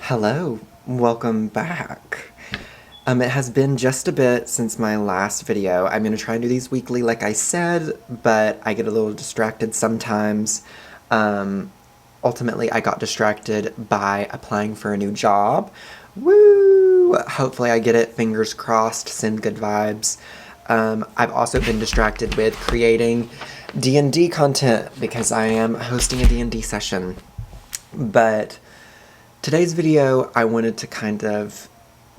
Hello, welcome back. It has been just a bit since my last video. I'm gonna try and do these weekly like I said, but I get a little distracted sometimes. Ultimately, I got distracted by applying for a new job. Woo! Hopefully I get it, fingers crossed, send good vibes. I've also been distracted with creating D&D content because I am hosting a D&D session. But today's video, I wanted to kind of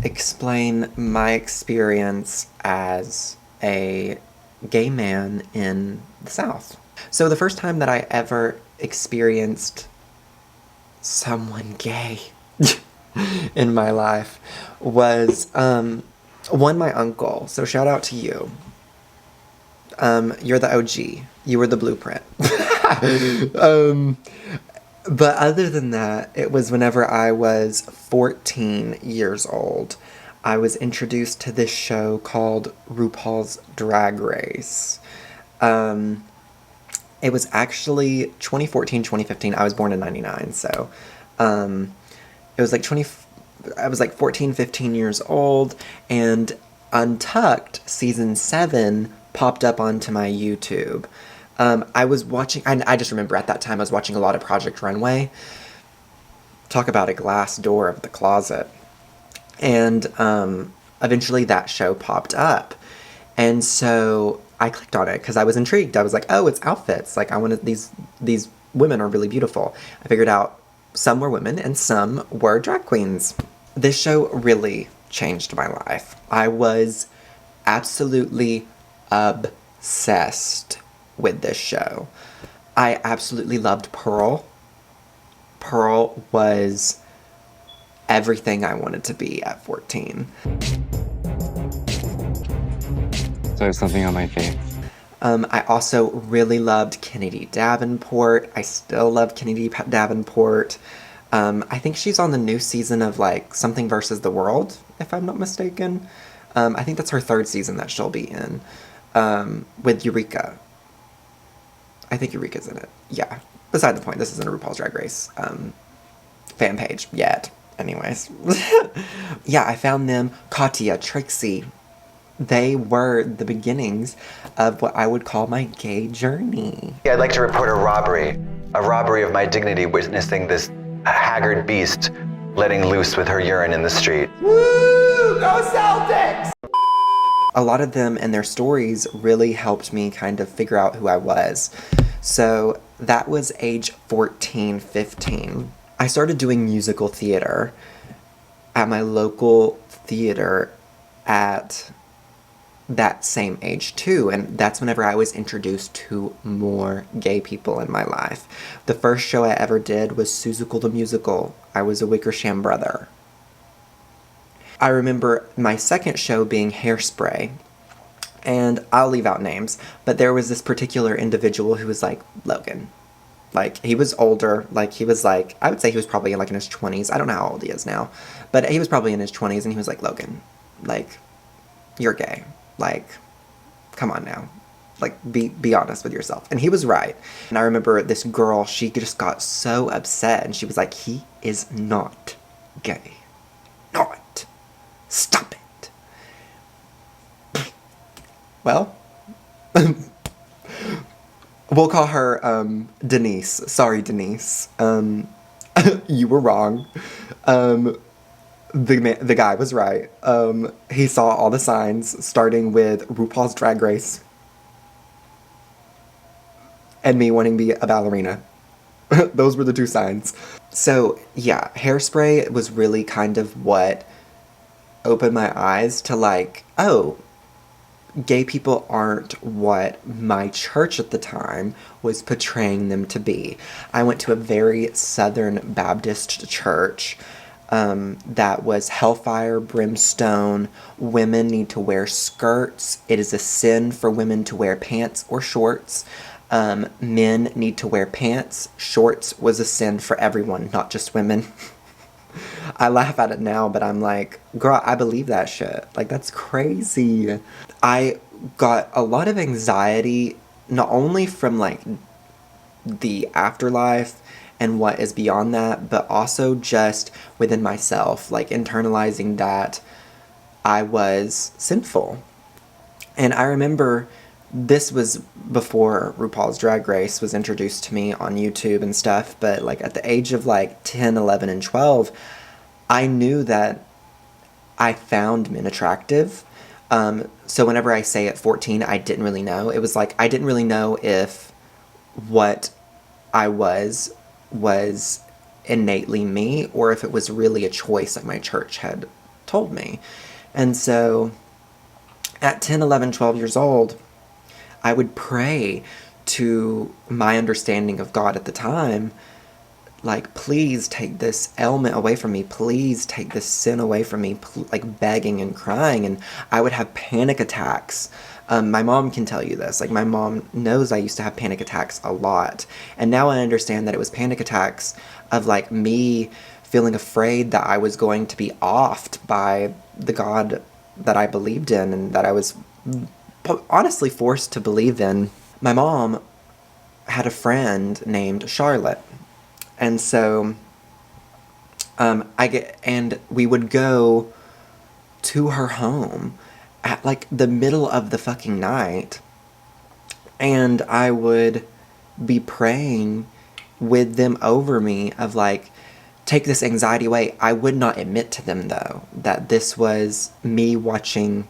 explain my experience as a gay man in the South. So the first time that I ever experienced someone gay in my life was, my uncle. So shout out to you. You're the OG. You were the blueprint. But other than that, it was whenever I was 14 years old. I was introduced to this show called RuPaul's Drag Race. It was actually 2014, 2015. I was born in 99, so it was like I was like 14, 15 years old, and Untucked Season 7 popped up onto my YouTube. I was watching, I just remember at that time I was watching a lot of Project Runway. Talk about a glass door of the closet. And eventually that show popped up. And so I clicked on it because I was intrigued. I was like, oh, it's outfits. Like, I wanted these women are really beautiful. I figured out some were women and some were drag queens. This show really changed my life. I was absolutely obsessed with this show. I absolutely loved Pearl. Pearl was everything I wanted to be at 14. So there's something on my face. I also really loved Kennedy Davenport. I still love Kennedy Davenport. I think she's on the new season of like Something versus the World, if I'm not mistaken. I think that's her third season that she'll be in, with Eureka. I think Eureka's in it. Yeah. Beside the point, this isn't a RuPaul's Drag Race fan page yet. Anyways. Yeah, I found them. Katya, Trixie. They were the beginnings of what I would call my gay journey. I'd like to report a robbery of my dignity, witnessing this haggard beast letting loose with her urine in the street. Woo! Go Celtics! A lot of them and their stories really helped me kind of figure out who I was. So that was age 14, 15. I started doing musical theater at my local theater at that same age too, and that's whenever I was introduced to more gay people in my life. The first show I ever did was Seussical the Musical. I was a Wickersham brother. I remember my second show being Hairspray, and I'll leave out names, but there was this particular individual who was like Logan. Like, he was older, like, he was like, I would say he was probably like in his 20s. I don't know how old he is now, but he was probably in his 20s, and he was like, Logan, like, you're gay. Like, come on now. Like, be honest with yourself. And he was right. And I remember this girl, she just got so upset, and she was like, he is not gay. Not. Stop it. Well, we'll call her, Denise. Sorry, Denise. You were wrong. The guy was right. He saw all the signs, starting with RuPaul's Drag Race and me wanting to be a ballerina. Those were the two signs. So, yeah, Hairspray was really kind of what opened my eyes to, like, oh, gay people aren't what my church at the time was portraying them to be. I went to a very Southern Baptist church that was hellfire, brimstone, women need to wear skirts, it is a sin for women to wear pants or shorts, men need to wear pants, shorts was a sin for everyone, not just women. I laugh at it now, but I'm like, girl, I believe that shit. Like, that's crazy. I got a lot of anxiety, not only from, like, the afterlife and what is beyond that, but also just within myself, like internalizing that I was sinful. And I remember this was before RuPaul's Drag Race was introduced to me on YouTube and stuff, but like at the age of like 10, 11, and 12, I knew that I found men attractive. So whenever I say at 14, I didn't really know. It was like I didn't really know if what I was innately me or if it was really a choice that my church had told me. And so at 10, 11, 12 years old, I would pray to my understanding of God at the time, like, please take this ailment away from me. Please take this sin away from me, like begging and crying. And I would have panic attacks. My mom can tell you this. Like, my mom knows I used to have panic attacks a lot. And now I understand that it was panic attacks of, like, me feeling afraid that I was going to be offed by the God that I believed in and that I was honestly forced to believe in. My mom had a friend named Charlotte. And so we would go to her home at like the middle of the fucking night, and I would be praying with them over me of like, take this anxiety away. I would not admit to them though that this was me watching,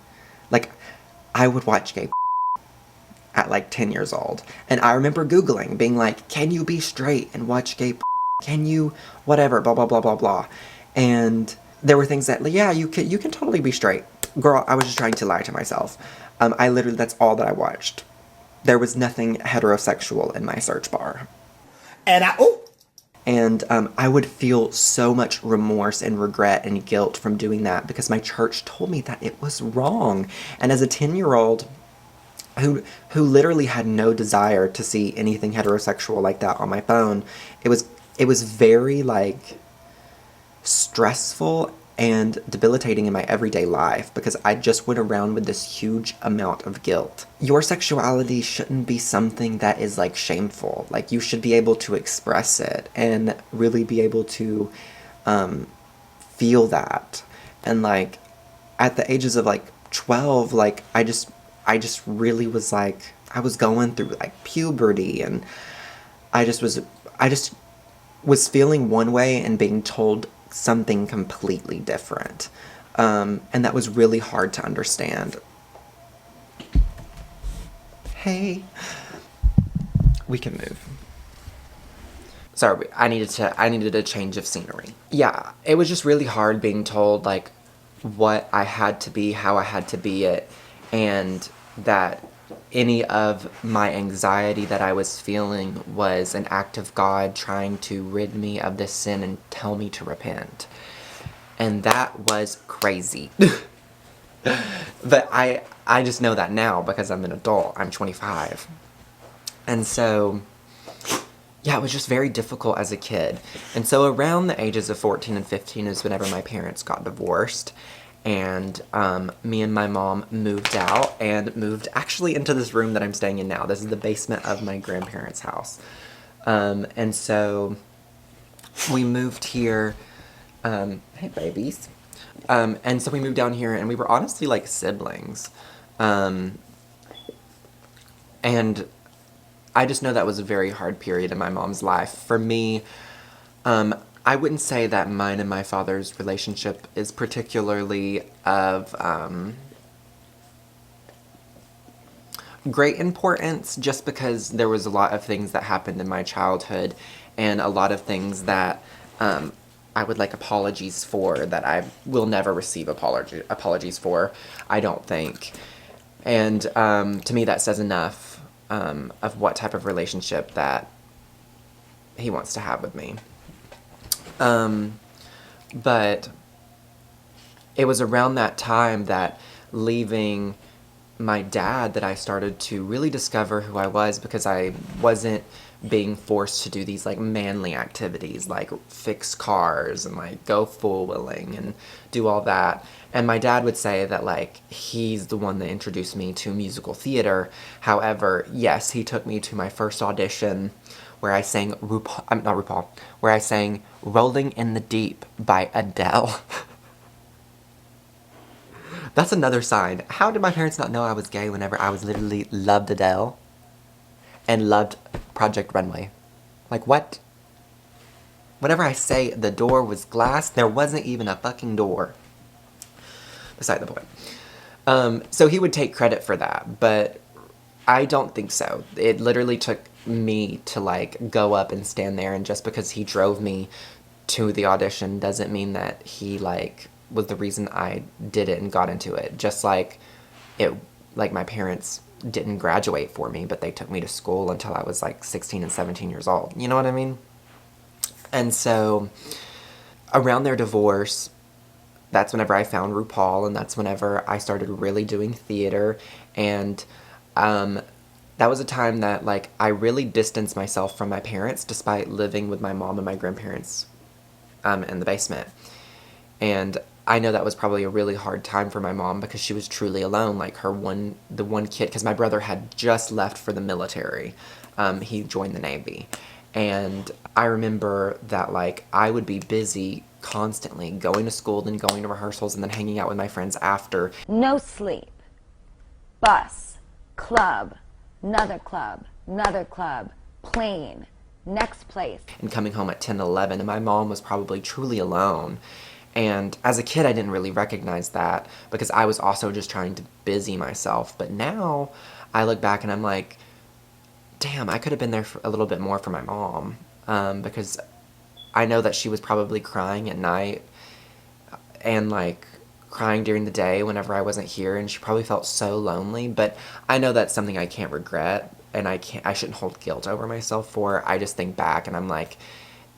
like, I would watch gay at like 10 years old. And I remember Googling, being like, can you be straight and watch gay? Can you whatever, blah, blah, blah, blah, blah. And there were things that, yeah, you can totally be straight. Girl, I was just trying to lie to myself. I literally, that's all that I watched. There was nothing heterosexual in my search bar. And I would feel so much remorse and regret and guilt from doing that because my church told me that it was wrong. And as a 10-year-old who literally had no desire to see anything heterosexual like that on my phone, it was very, like, stressful and debilitating in my everyday life because I just went around with this huge amount of guilt. Your sexuality shouldn't be something that is, like, shameful. Like, you should be able to express it and really be able to feel that. And, like, at the ages of, like, 12, like, I just really was, like, I was going through, like, puberty, and I just was feeling one way and being told something completely different. And that was really hard to understand. Hey. We can move. Sorry, I needed a change of scenery. Yeah, it was just really hard being told, like, what I had to be, how I had to be it, and that any of my anxiety that I was feeling was an act of God trying to rid me of this sin and tell me to repent. And that was crazy. But I just know that now because I'm an adult. I'm 25. And so, yeah, it was just very difficult as a kid. And so around the ages of 14 and 15 is whenever my parents got divorced. And me and my mom moved out and moved actually into this room that I'm staying in now. This is the basement of my grandparents' house. And so we moved here. Hey, babies. And so we moved down here, and we were honestly like siblings. And I just know that was a very hard period in my mom's life. For me, I wouldn't say that mine and my father's relationship is particularly of great importance, just because there was a lot of things that happened in my childhood and a lot of things that I would like apologies for that I will never receive apologies for, I don't think. And to me that says enough of what type of relationship that he wants to have with me. But it was around that time that leaving my dad that I started to really discover who I was, because I wasn't being forced to do these like manly activities like fix cars and like go four-wheeling and do all that. And my dad would say that like he's the one that introduced me to musical theater. However, yes, he took me to my first audition where I sang where I sang Rolling in the Deep by Adele. That's another sign. How did my parents not know I was gay whenever I was literally loved Adele and loved Project Runway? Like, what? Whenever I say the door was glass, there wasn't even a fucking door. Beside the point. So he would take credit for that, but I don't think so. It literally took me to, like, go up and stand there, and just because he drove me to the audition doesn't mean that he, like, was the reason I did it and got into it. Just like my parents didn't graduate for me, but they took me to school until I was, like, 16 and 17 years old. You know what I mean? And so, around their divorce, that's whenever I found RuPaul, and that's whenever I started really doing theater, and that was a time that, like, I really distanced myself from my parents despite living with my mom and my grandparents in the basement. And I know that was probably a really hard time for my mom because she was truly alone, like the one kid, because my brother had just left for the military. He joined the Navy. And I remember that, like, I would be busy constantly going to school, then going to rehearsals, and then hanging out with my friends after. No sleep. Bus. Club. Another club. Another club. Plane. Next place. And coming home at 10, 11, and my mom was probably truly alone. And as a kid, I didn't really recognize that because I was also just trying to busy myself. But now I look back and I'm like, damn, I could have been there for a little bit more for my mom, because I know that she was probably crying at night and, like, crying during the day whenever I wasn't here, and she probably felt so lonely. But I know that's something I can't regret, and I shouldn't hold guilt over myself for. I just think back and I'm like,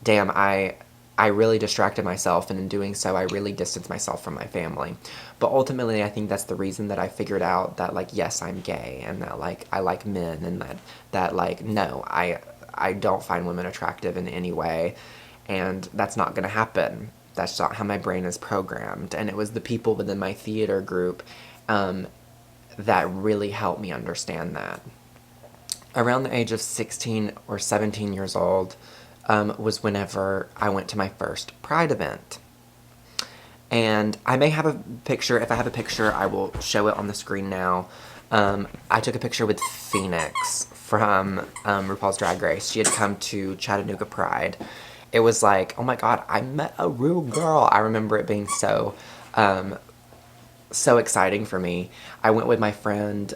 damn, I really distracted myself, and in doing so, I really distanced myself from my family. But ultimately, I think that's the reason that I figured out that, like, yes, I'm gay, and that, like, I like men, and that like, no, I don't find women attractive in any way, and that's not gonna happen. That's not how my brain is programmed. And it was the people within my theater group that really helped me understand that. Around the age of 16 or 17 years old, was whenever I went to my first Pride event. And I may have a picture. If I have a picture, I will show it on the screen now. I took a picture with Phoenix from RuPaul's Drag Race. She had come to Chattanooga Pride. It was like, oh my god, I met a real girl. I remember it being so exciting for me. I went with my friend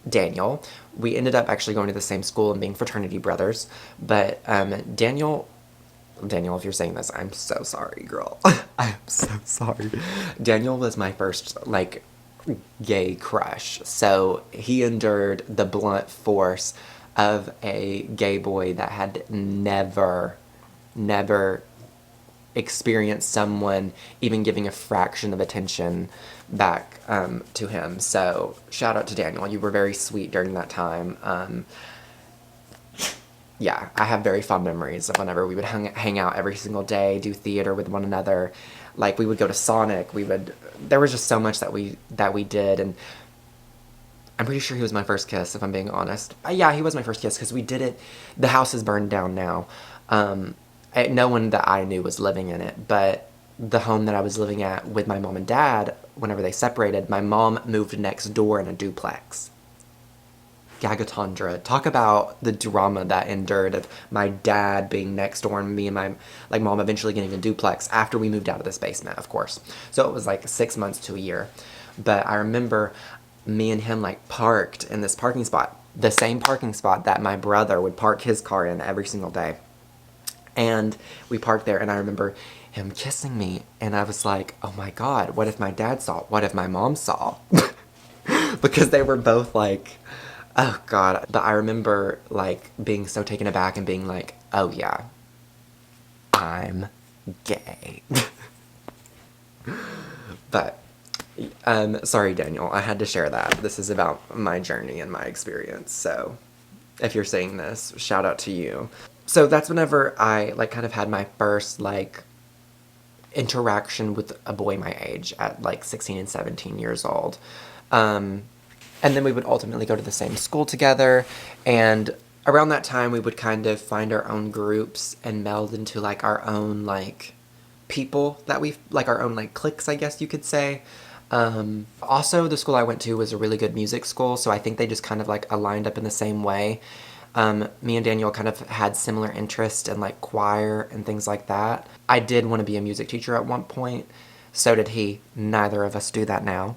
Daniel. We ended up actually going to the same school and being fraternity brothers. But Daniel, if you're saying this, I'm so sorry, girl. I'm so sorry. Daniel was my first, like, gay crush. So he endured the blunt force of a gay boy that had never experienced someone even giving a fraction of attention back to him. So shout out to Daniel. You were very sweet during that time. Yeah, I have very fond memories of whenever we would hang out every single day, do theater with one another. Like, we would go to Sonic. There was just so much that we did, and I'm pretty sure he was my first kiss, if I'm being honest. Yeah, he was my first kiss, because we did it. The house is burned down now. No one that I knew was living in it, but the home that I was living at with my mom and dad, whenever they separated, my mom moved next door in a duplex. Gagatondra. Talk about the drama that endured of my dad being next door and me and my, like, mom eventually getting a duplex after we moved out of this basement, of course. So it was like 6 months to a year. But I remember me and him, like, parked in this parking spot, the same parking spot that my brother would park his car in every single day. And we parked there, and I remember him kissing me, and I was like, oh my god, what if my dad saw? What if my mom saw? Because they were both like, oh god. But I remember, like, being so taken aback and being like, oh yeah, I'm gay. But, sorry Daniel, I had to share that. This is about my journey and my experience, so if you're saying this, shout out to you. So that's whenever I, like, kind of had my first, like, interaction with a boy my age at, like, 16 and 17 years old. And then we would ultimately go to the same school together, and around that time we would kind of find our own groups and meld into like our own like people that we like, our own like cliques, I guess you could say. Also, the school I went to was a really good music school, so I think they just kind of like aligned up in the same way. Me and Daniel kind of had similar interests in like choir and things like that. I did want to be a music teacher at one point. So did he. Neither of us do that now.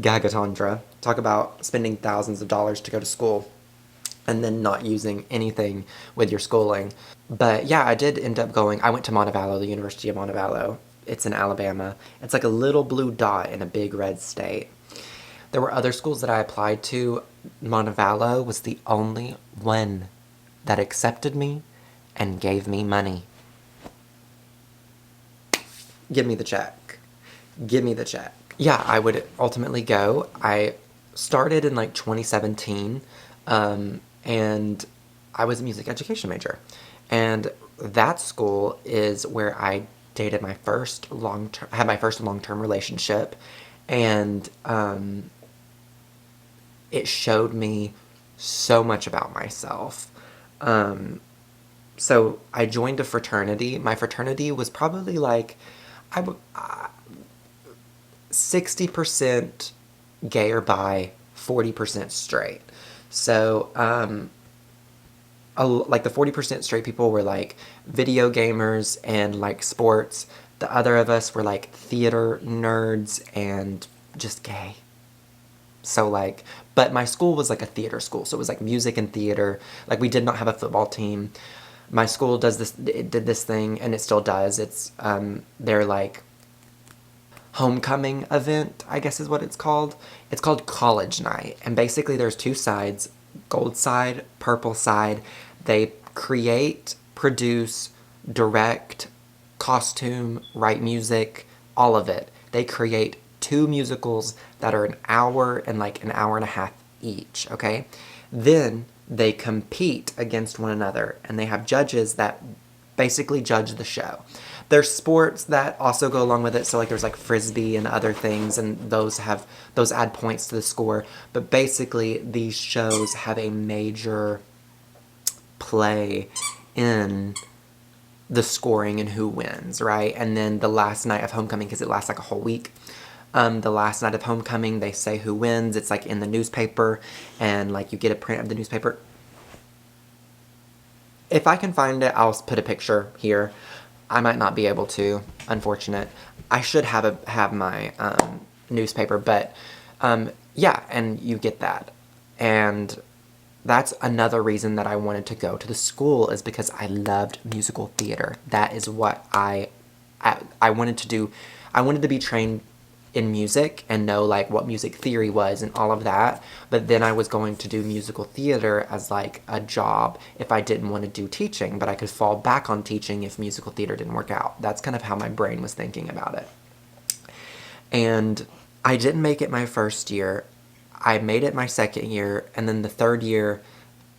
Gagatondra. Talk about spending thousands of dollars to go to school and then not using anything with your schooling. But yeah, I did end up going. I went to Montevallo, the University of Montevallo. It's in Alabama. It's like a little blue dot in a big red state. There were other schools that I applied to. Montevallo was the only one that accepted me and gave me money. Give me the check. Give me the check. Yeah, I would ultimately go. I started in like 2017, and I was a music education major. And that school is where I dated my first had my first long-term relationship. And it showed me so much about myself. So I joined a fraternity. My fraternity was probably like 60% gay or bi, 40% straight. So like the 40% straight people were like video gamers and like sports. The other of us were like theater nerds and just gay. So like, but my school was like a theater school, so it was like music and theater. Like we did not have a football team. My school did this thing, and it still does. It's their like homecoming event, I guess is what it's called. It's called college night, and basically there's two sides, gold side, purple side. They create, produce, direct, costume, write music, all of it. They create 2 musicals that are an hour and like an hour and a half each, okay? Then they compete against one another, and they have judges that basically judge the show. There's sports that also go along with it, so like there's like frisbee and other things, and those add points to the score. But basically these shows have a major play in the scoring and who wins, right? And then the last night of homecoming, because it lasts like a whole week, the last night of homecoming, they say who wins. It's like in the newspaper, and like you get a print of the newspaper. If I can find it, I'll put a picture here. I might not be able to, unfortunate. I should have my newspaper, but yeah, and you get that. And that's another reason that I wanted to go to the school, is because I loved musical theater. That is what I wanted to do. I wanted to be trained in music and know like what music theory was and all of that, but then I was going to do musical theater as like a job if I didn't want to do teaching, but I could fall back on teaching if musical theater didn't work out. That's kind of how my brain was thinking about it. And I didn't make it my first year. I made it my second year, and then the third year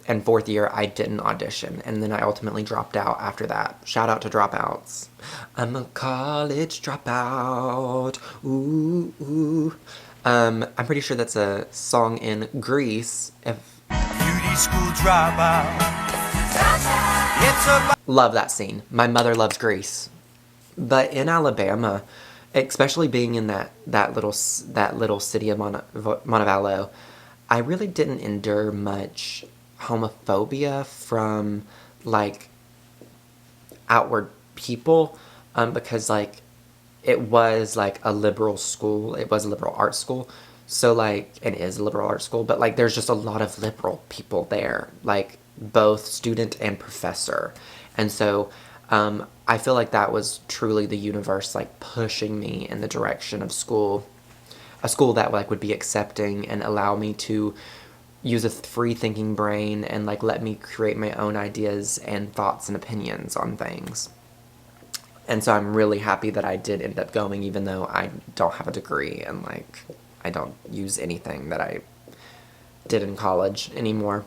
and fourth year I didn't audition, and then I ultimately dropped out after that. Shout out to dropouts. I'm a college dropout. Ooh, ooh. I'm pretty sure that's a song in Greece. Beauty school dropout. Love that scene. My mother loves Greece. But in Alabama, especially being in that little city of Montevallo, I really didn't endure much homophobia from like outward people, because like it was like a liberal school. It was a liberal arts school, so like it is a liberal arts school, but like there's just a lot of liberal people there, like both student and professor. And so I feel like that was truly the universe like pushing me in the direction of school, a school that like would be accepting and allow me to use a free thinking brain and like let me create my own ideas and thoughts and opinions on things. And so I'm really happy that I did end up going, even though I don't have a degree and like I don't use anything that I did in college anymore.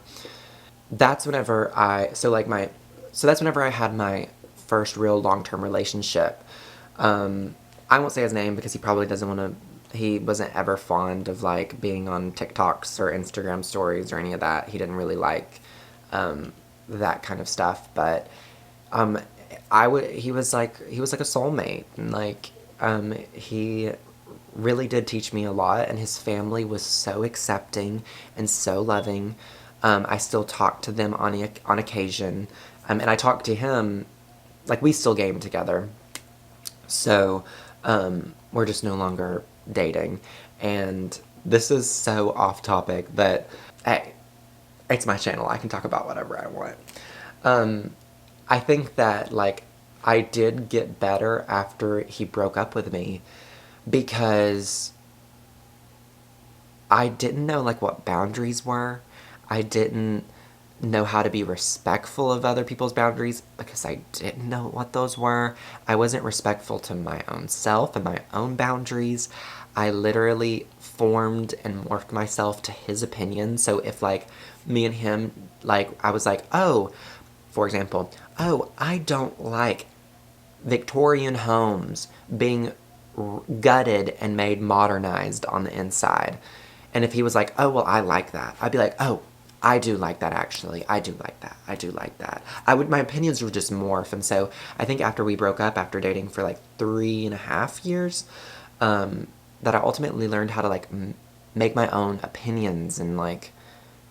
That's whenever that's whenever I had my first real long-term relationship. I won't say his name because he probably doesn't want to. He wasn't ever fond of like being on TikToks or Instagram stories or any of that. He didn't really like that kind of stuff. But he was like a soulmate, and like he really did teach me a lot, and his family was so accepting and so loving. I still talk to them on occasion, and I talk to him, like we still game together. So we're just no longer dating, and this is so off topic, but hey, it's my channel. I can talk about whatever I want. I think that, like, I did get better after he broke up with me because I didn't know, like, what boundaries were. I didn't know how to be respectful of other people's boundaries because I didn't know what those were. I wasn't respectful to my own self and my own boundaries. I literally formed and morphed myself to his opinion. So if, like, me and him, like, I was like, oh, for example, oh, I don't like Victorian homes being gutted and made modernized on the inside. And if he was like, oh, well, I like that, I'd be like, oh, I do like that, actually. I do like that. I do like that. My opinions would just morph. And so I think after we broke up, after dating for like 3.5 years, that I ultimately learned how to like make my own opinions and like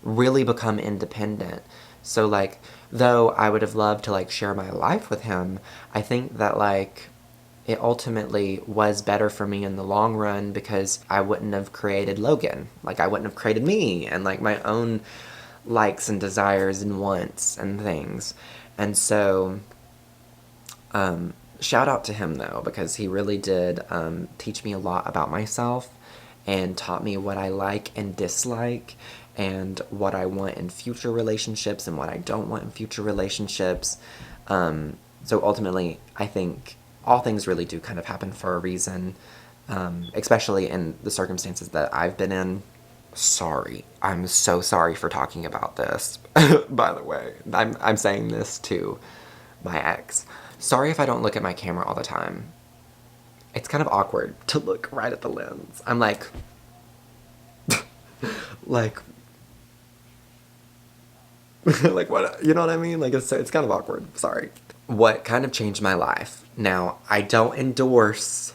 really become independent. So like, though I would have loved to like share my life with him, I think that like it ultimately was better for me in the long run because I wouldn't have created Logan. Like, I wouldn't have created me and like my own likes and desires and wants and things. And so shout out to him though, because he really did teach me a lot about myself and taught me what I like and dislike and what I want in future relationships and what I don't want in future relationships. So ultimately, I think all things really do kind of happen for a reason, especially in the circumstances that I've been in. Sorry. I'm so sorry for talking about this, by the way. I'm saying this to my ex. Sorry if I don't look at my camera all the time. It's kind of awkward to look right at the lens. I'm like, like, like what, you know what I mean? Like, it's kind of awkward. Sorry. What kind of changed my life? Now, I don't endorse,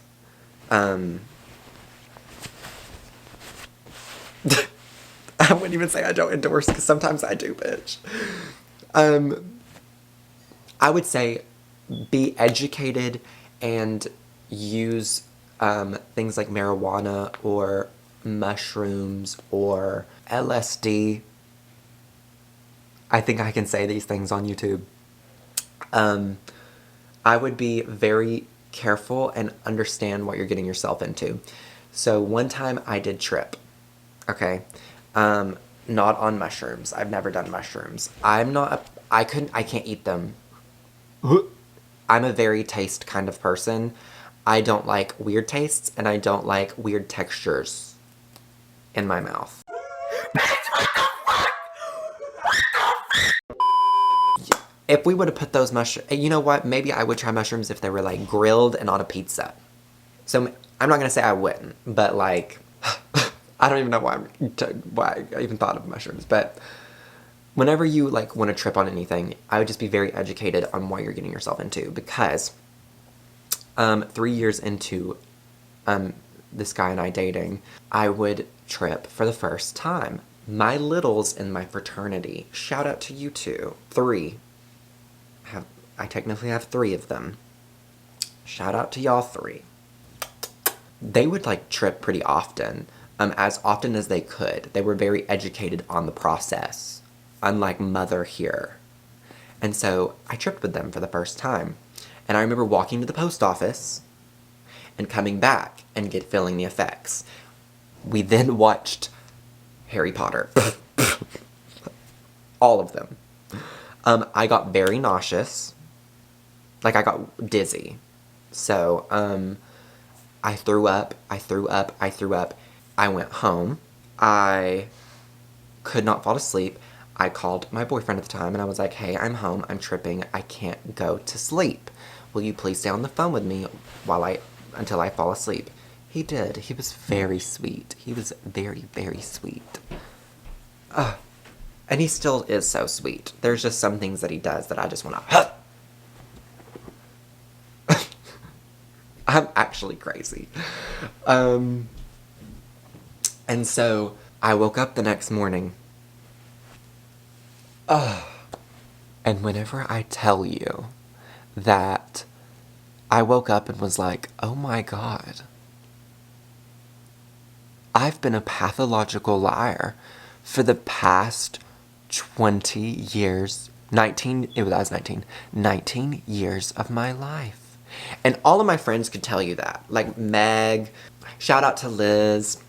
I wouldn't even say I don't endorse because sometimes I do, bitch. I would say be educated and use things like marijuana or mushrooms or LSD. I think I can say these things on YouTube. I would be very careful and understand what you're getting yourself into. So one time I did trip, okay? Not on mushrooms. I've never done mushrooms. I can't eat them. I'm a very taste kind of person. I don't like weird tastes and I don't like weird textures in my mouth. If we would have put those mushrooms, you know what? Maybe I would try mushrooms if they were like grilled and on a pizza. So I'm not gonna say I wouldn't, but like, I don't even know why I even thought of mushrooms. But whenever you like want to trip on anything, I would just be very educated on what you're getting yourself into, because 3 years into this guy and I dating, I would trip for the first time. My littles in my fraternity, shout out to you two, 3. I technically have 3 of them. Shout out to y'all 3. They would like trip pretty often, as often as they could. They were very educated on the process, unlike Mother here. And so I tripped with them for the first time. And I remember walking to the post office and coming back and feeling the effects. We then watched Harry Potter. All of them. I got very nauseous. Like, I got dizzy. So, I threw up. I went home. I could not fall asleep. I called my boyfriend at the time and I was like, hey, I'm home. I'm tripping. I can't go to sleep. Will you please stay on the phone with me until I fall asleep? He did. He was very sweet. He was very, very sweet. And he still is so sweet. There's just some things that he does that I just want to... I'm actually crazy. And so I woke up the next morning. And whenever I tell you that I woke up and was like, oh my God, I've been a pathological liar for the past 20 years, 19 years of my life. And all of my friends could tell you that. Like Meg, shout out to Liz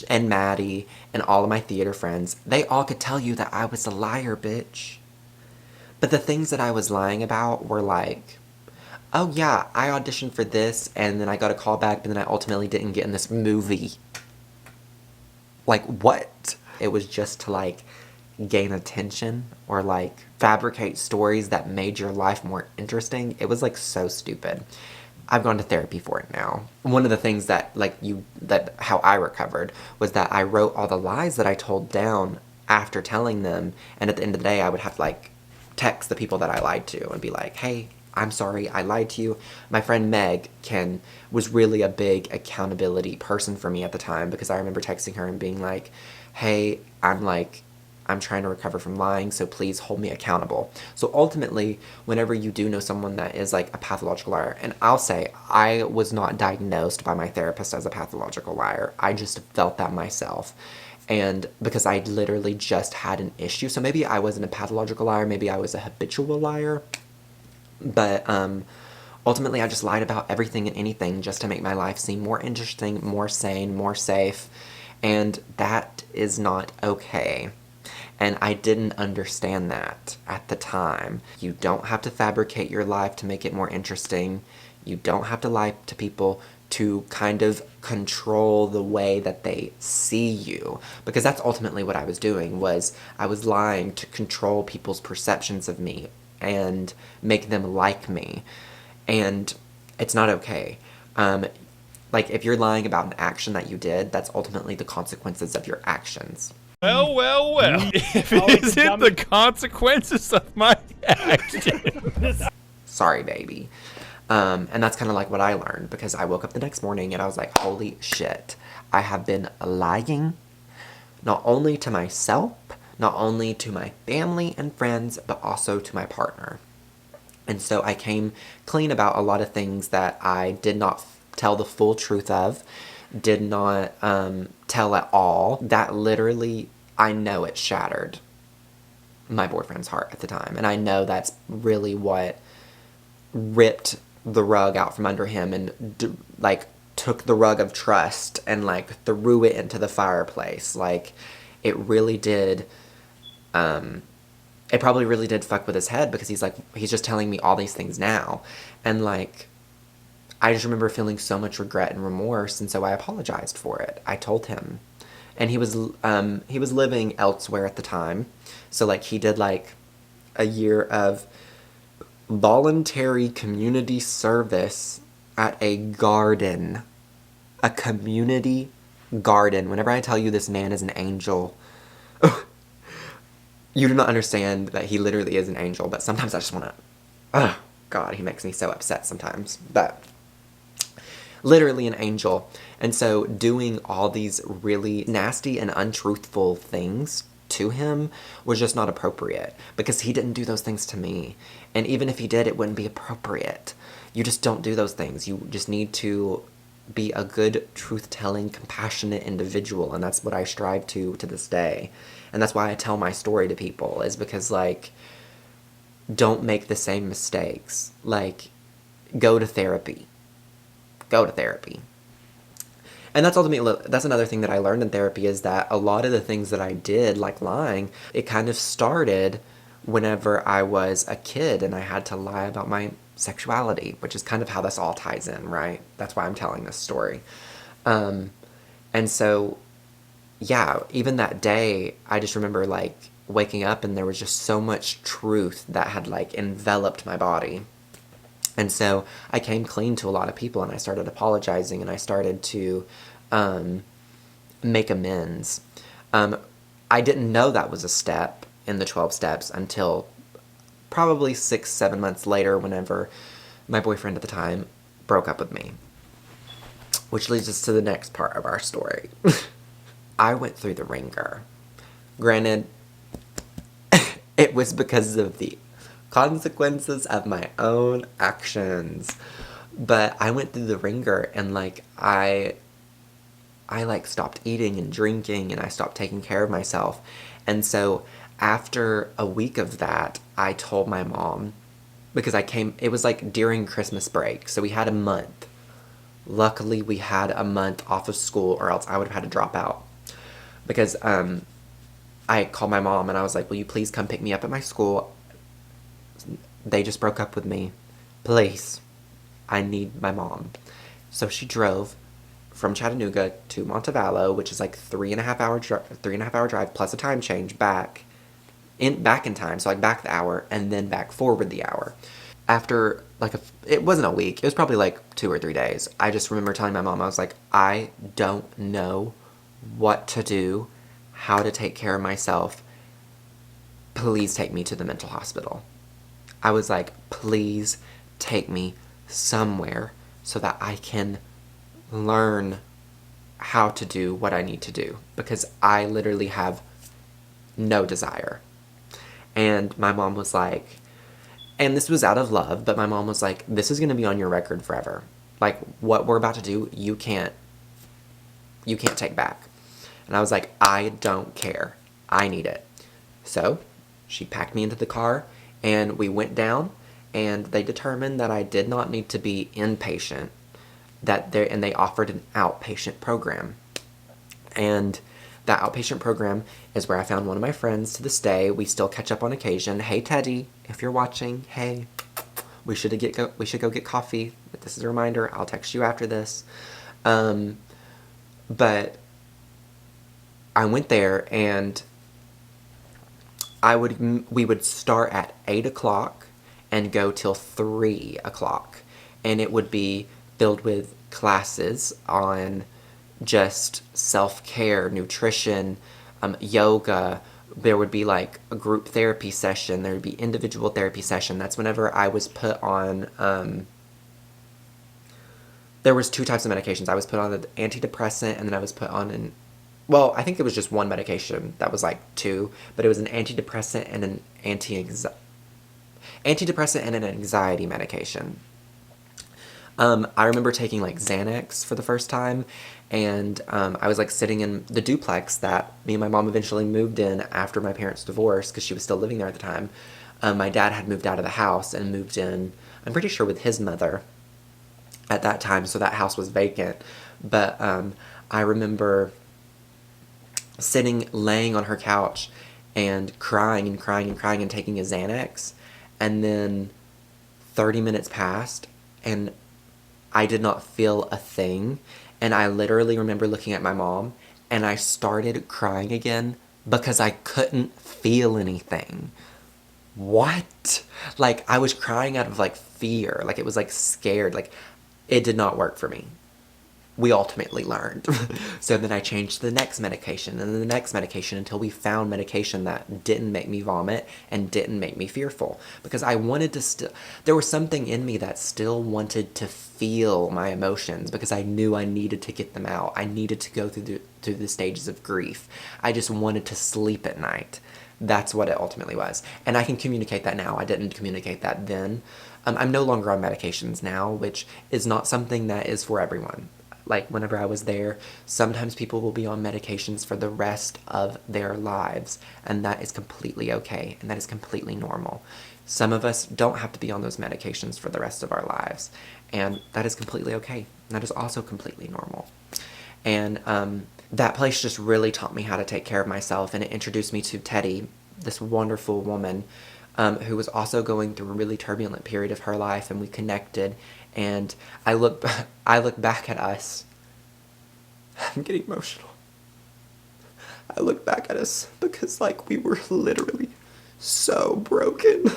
and Maddie and all of my theater friends. They all could tell you that I was a liar, bitch. But the things that I was lying about were like, oh yeah, I auditioned for this and then I got a call back, but then I ultimately didn't get in this movie. Like, what? It was just to, like, gain attention or, like, fabricate stories that made your life more interesting. It was, like, so stupid. I've gone to therapy for it now. One of the things that, how I recovered was that I wrote all the lies that I told down after telling them, and at the end of the day, I would have to, like, text the people that I lied to and be like, hey, I'm sorry, I lied to you. My friend Meg was really a big accountability person for me at the time, because I remember texting her and being like, hey, I'm trying to recover from lying, so please hold me accountable. So ultimately, whenever you do know someone that is like a pathological liar, and I'll say, I was not diagnosed by my therapist as a pathological liar. I just felt that myself. And because I literally just had an issue. So maybe I wasn't a pathological liar, maybe I was a habitual liar. But ultimately, I just lied about everything and anything just to make my life seem more interesting, more sane, more safe. And that is not okay. And I didn't understand that at the time. You don't have to fabricate your life to make it more interesting. You don't have to lie to people to kind of control the way that they see you. Because that's ultimately what I was doing, was I was lying to control people's perceptions of me and make them like me. And it's not okay. Like, if you're lying about an action that you did, that's ultimately the consequences of your actions. Well, well, well. If it isn't the consequences of my actions. Sorry, baby. And that's kind of like what I learned, because I woke up the next morning and I was like, holy shit. I have been lying, not only to myself, not only to my family and friends, but also to my partner. And so I came clean about a lot of things that I did not tell the full truth of, did not tell at all. That literally, I know it shattered my boyfriend's heart at the time. And I know that's really what ripped the rug out from under him and took the rug of trust and threw it into the fireplace. Like, it really did, it probably really did fuck with his head, because he's just telling me all these things now. And I just remember feeling so much regret and remorse, and so I apologized for it. I told him. And he was living elsewhere at the time. So he did a year of voluntary community service at a garden. A community garden. Whenever I tell you this man is an angel, you do not understand that he literally is an angel, but sometimes I just want to, oh God, he makes me so upset sometimes. But literally an angel. And so doing all these really nasty and untruthful things to him was just not appropriate, because he didn't do those things to me. And even if he did, it wouldn't be appropriate. You just don't do those things. You just need to be a good, truth-telling, compassionate individual, and that's what I strive to this day. And that's why I tell my story to people, is because, don't make the same mistakes. Go to therapy. Go to therapy. And that's another thing that I learned in therapy, is that a lot of the things that I did, like lying, it kind of started whenever I was a kid and I had to lie about my sexuality, which is kind of how this all ties in, right? That's why I'm telling this story. And so, yeah, even that day, I just remember waking up and there was just so much truth that had enveloped my body. And so I came clean to a lot of people, and I started apologizing, and I started to make amends. I didn't know that was a step in the 12 steps until probably 6-7 months later, whenever my boyfriend at the time broke up with me. Which leads us to the next part of our story. I went through the ringer. Granted, it was because of the consequences of my own actions. But I went through the ringer, and like I like stopped eating and drinking, and I stopped taking care of myself. And so after a week of that, I told my mom, because it was like during Christmas break, so we had a month. Luckily, we had a month off of school, or else I would have had to drop out. Because I called my mom and I was like, will you please come pick me up at my school? They just broke up with me. Please. I need my mom. So she drove from Chattanooga to Montevallo, which is like 3.5 hour drive plus a time change back in time. So like back the hour and then back forward the hour. After like it wasn't a week, it was probably like 2 or 3 days. I just remember telling my mom, I was like, I don't know what to do, how to take care of myself. Please take me to the mental hospital. I was like, please take me somewhere so that I can learn how to do what I need to do, because I literally have no desire. And my mom was like, and this was out of love, but my mom was like, this is going to be on your record forever. Like, what we're about to do, you can't take back. And I was like, I don't care. I need it. So she packed me into the car and we went down, and they determined that I did not need to be inpatient, and they offered an outpatient program. And that outpatient program is where I found one of my friends to this day. We still catch up on occasion. Hey, Teddy, if you're watching, hey, we should go get coffee. But this is a reminder. I'll text you after this. But I went there, and we would start at 8 o'clock and go till 3 o'clock. And it would be filled with classes on just self-care, nutrition, yoga. There would be like a group therapy session. There would be individual therapy session. That's whenever I was put on, there was 2 types of medications. I was put on an antidepressant, and then I was put on well, I think it was just one medication that was like 2, but it was an antidepressant and an antidepressant and an anxiety medication. I remember taking like Xanax for the first time, and I was like sitting in the duplex that me and my mom eventually moved in after my parents' divorce, because she was still living there at the time. My dad had moved out of the house and moved in, I'm pretty sure, with his mother at that time, so that house was vacant. But I remember laying on her couch and crying and crying and crying and taking a Xanax, and then 30 minutes passed and I did not feel a thing. And I literally remember looking at my mom and I started crying again because I couldn't feel anything. What? Like, I was crying out of like fear. Like, it was like scared. Like, it did not work for me. We ultimately learned. So then I changed to the next medication and then the next medication until we found medication that didn't make me vomit and didn't make me fearful. Because I wanted to there was something in me that still wanted to feel my emotions, because I knew I needed to get them out. I needed to go through the stages of grief. I just wanted to sleep at night. That's what it ultimately was. And I can communicate that now. I didn't communicate that then. I'm no longer on medications now, which is not something that is for everyone. Like, whenever I was there, sometimes people will be on medications for the rest of their lives, and that is completely okay, and that is completely normal. Some of us don't have to be on those medications for the rest of our lives, and that is completely okay, and that is also completely normal. And that place just really taught me how to take care of myself, and it introduced me to Teddy, this wonderful woman, who was also going through a really turbulent period of her life, and we connected. And I look back at us. I'm getting emotional. I look back at us because, like, we were literally so broken.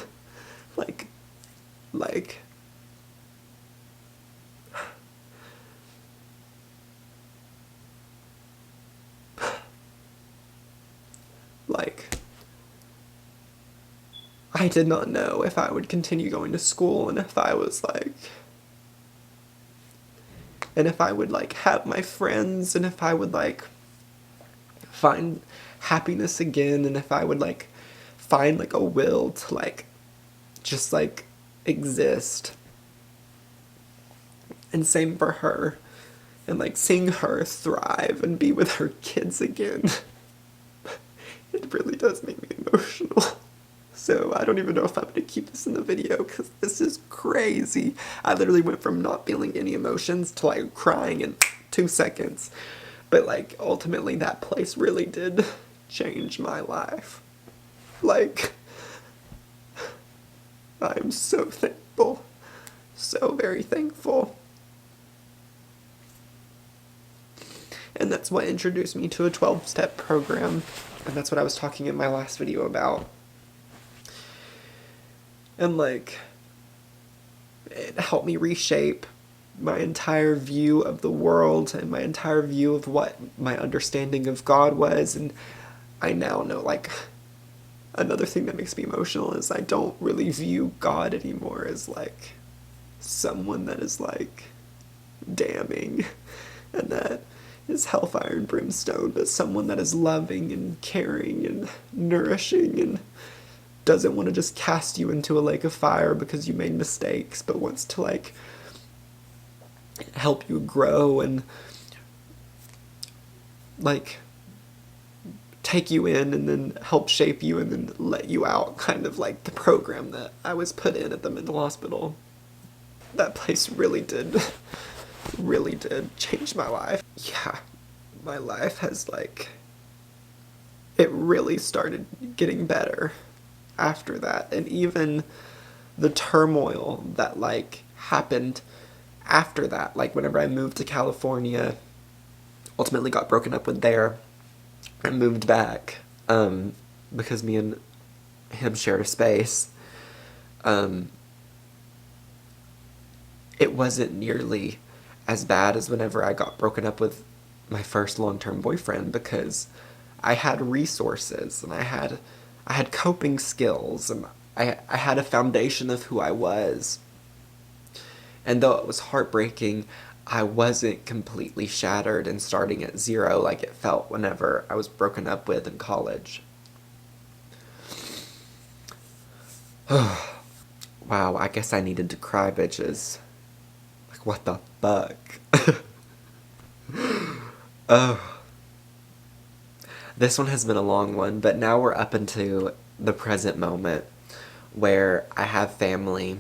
Like, like, I did not know if I would continue going to school and if I was like, and if I would like have my friends and if I would like find happiness again and if I would like find like a will to like just like exist. And same for her. And like seeing her thrive and be with her kids again. It really does make me emotional. So I don't even know if I'm going to keep this in the video because this is crazy. I literally went from not feeling any emotions to like crying in 2 seconds. But like ultimately that place really did change my life. Like, I'm so thankful. So very thankful. And that's what introduced me to a 12-step program. And that's what I was talking in my last video about. And like, it helped me reshape my entire view of the world and my entire view of what my understanding of God was. And I now know, like, another thing that makes me emotional is I don't really view God anymore as like someone that is like damning and that is hellfire and brimstone, but someone that is loving and caring and nourishing and doesn't want to just cast you into a lake of fire because you made mistakes, but wants to like help you grow and like take you in and then help shape you and then let you out, kind of like the program that I was put in at the mental hospital. That place really did change my life. Yeah, my life has like, it really started getting better after that. And even the turmoil that like happened after that, like whenever I moved to California, ultimately got broken up with there and moved back because me and him shared a space. It wasn't nearly as bad as whenever I got broken up with my first long-term boyfriend, because I had resources and I had coping skills and I had a foundation of who I was. And though it was heartbreaking, I wasn't completely shattered and starting at zero like it felt whenever I was broken up with in college. Wow, I guess I needed to cry, bitches. Like, what the fuck? Oh. This one has been a long one, but now we're up into the present moment where I have family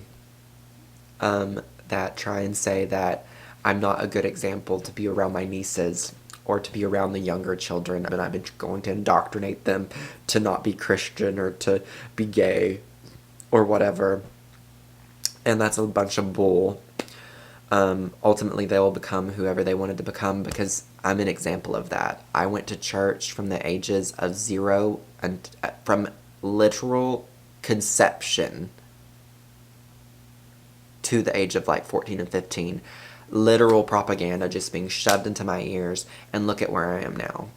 that try and say that I'm not a good example to be around my nieces or to be around the younger children, and I've been going to indoctrinate them to not be Christian or to be gay or whatever. And that's a bunch of bull. Ultimately, they will become whoever they wanted to become because I'm an example of that. I went to church from the ages of 0 and from literal conception to the age of like 14 and 15. Literal propaganda just being shoved into my ears, and look at where I am now.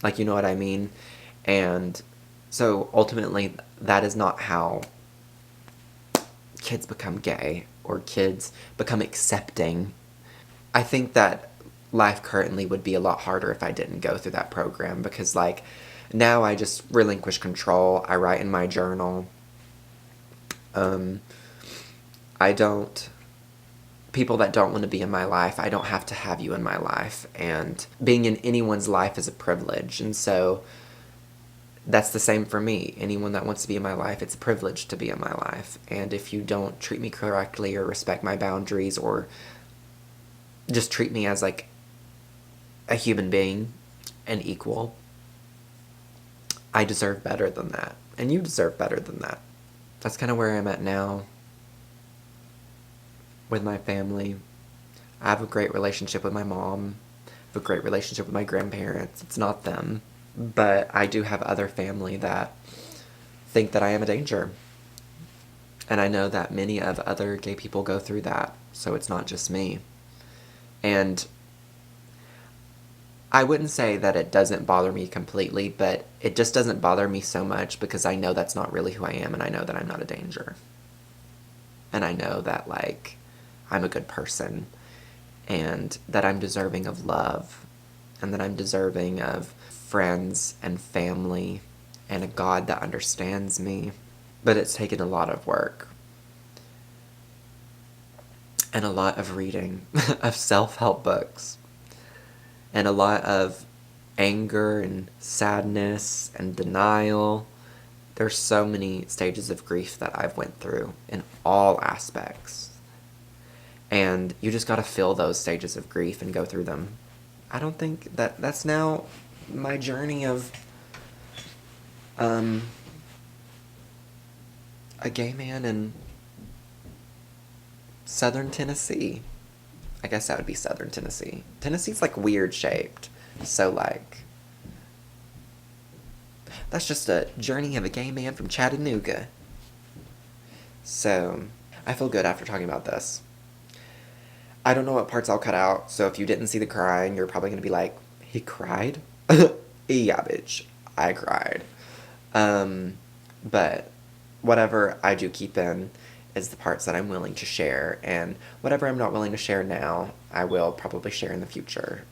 Like, you know what I mean? And so ultimately, that is not how kids become gay or kids become accepting. I think that life currently would be a lot harder if I didn't go through that program, because like now I just relinquish control. I write in my journal. People that don't want to be in my life, I don't have to have you in my life, and being in anyone's life is a privilege. And so that's the same for me. Anyone that wants to be in my life, it's a privilege to be in my life. And if you don't treat me correctly or respect my boundaries or just treat me as like a human being and equal, I deserve better than that. And you deserve better than that. That's kind of where I'm at now with my family. I have a great relationship with my mom. I have a great relationship with my grandparents. It's not them. But I do have other family that think that I am a danger. And I know that many of other gay people go through that. So it's not just me. And I wouldn't say that it doesn't bother me completely, but it just doesn't bother me so much because I know that's not really who I am, and I know that I'm not a danger. And I know that, like, I'm a good person, and that I'm deserving of love, and that I'm deserving of friends and family, and a God that understands me. But it's taken a lot of work. And a lot of reading of self-help books. And a lot of anger and sadness and denial. There's so many stages of grief that I've went through in all aspects. And you just gotta feel those stages of grief and go through them. I don't think that's now my journey of a gay man in Southern Tennessee. I guess that would be Southern Tennessee. Tennessee's like weird shaped. So like, that's just a journey of a gay man from Chattanooga. So, I feel good after talking about this. I don't know what parts I'll cut out, so if you didn't see the crying, you're probably gonna be like, he cried? Yeah, bitch, I cried. But whatever I do keep in is the parts that I'm willing to share, and whatever I'm not willing to share now, I will probably share in the future.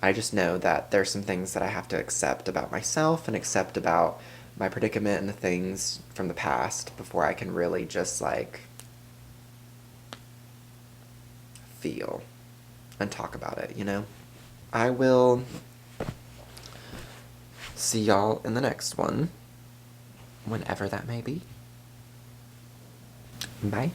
I just know that there's some things that I have to accept about myself and accept about my predicament and the things from the past before I can really just, like, feel and talk about it, you know? I will see y'all in the next one, whenever that may be. Bye.